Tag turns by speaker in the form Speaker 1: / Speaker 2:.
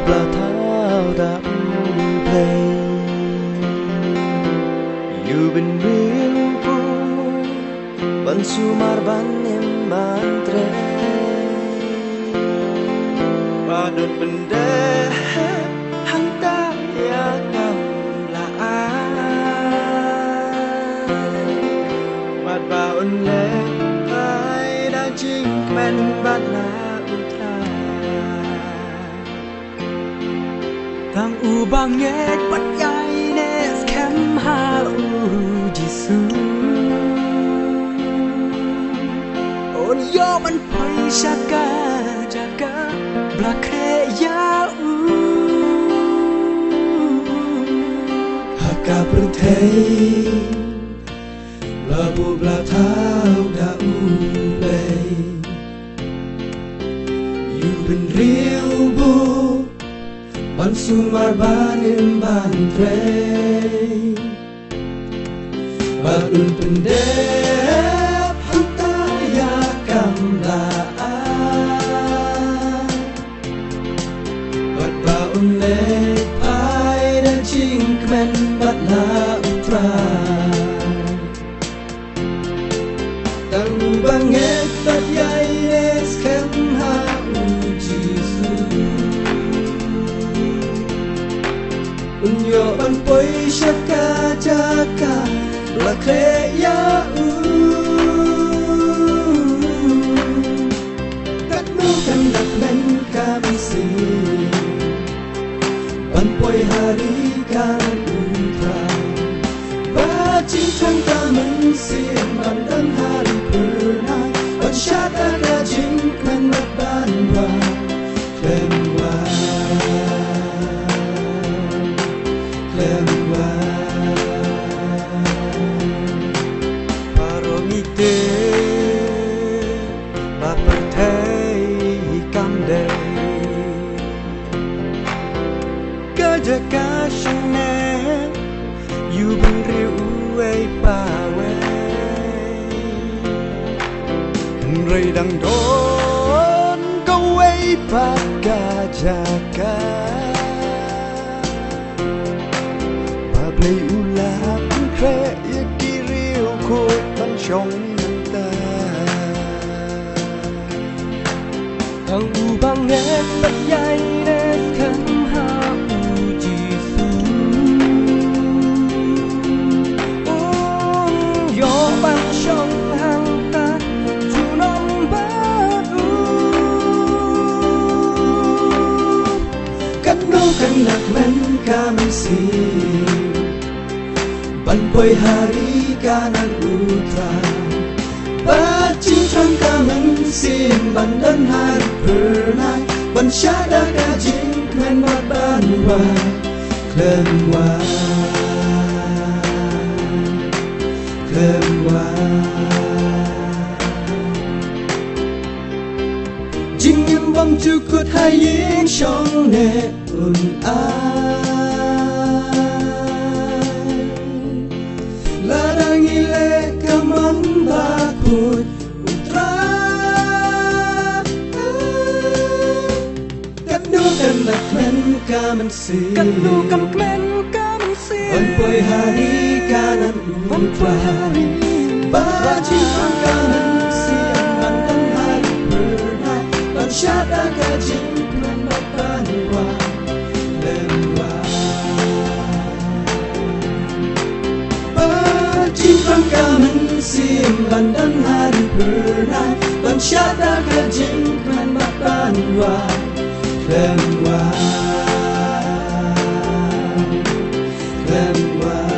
Speaker 1: Belah thao đã play you been real cool ban sumar ban em ban tre padon bende hanta ya kam la bad baun le ai đã chinh men bad la Tang ubang nget pat yai nes kem hal u jisu On yo man pai shaka jaga blakre ya u Haka berthei Labu blatau da u lei You been real boy Ban sumar banim ban trei Badun pendep hanta ya kamlaan Bad baun le pai dan ching kmen bad la utra Tang banget bad yai nes kem ha ujisu Unyo ban poi shaka jaka la kreya u Kat nu kan dak men kami si Ban poi hari kan untra Bacing tang kamen si ban dan hari pernah Ban syata gajing men ban wa Klen wa Paromite Bapertei kamde Kajaka shane You beri uwe pawe Nrei dang don Kawe pagajaka Play ulap kre ya kiriu ko ban chong ta Ang ubang net pat yai nes kan ha uji su Yo ban chong hang ta chu nom ba u Kan no kan nak men kamen si Ban poi hari kanan utra Bacing trang kamen sim ban dan hari pernah Ban syada gajing men mat ban wa Klen wa Klen wa Jing yim bang cukut hai yin shong ne un Ladang ile kaman bakut utra Kadnu kan nak men kaman si Kadnu kan men kaman si Ban poi hari kanan utra Bacing kan kaman si Ban dan hari pernah Ban syada gajing men makan wa Lemwa Jingkang kamen sim ban dan hari pernah Ban syada gajing men makan wa Klen wa Klen wa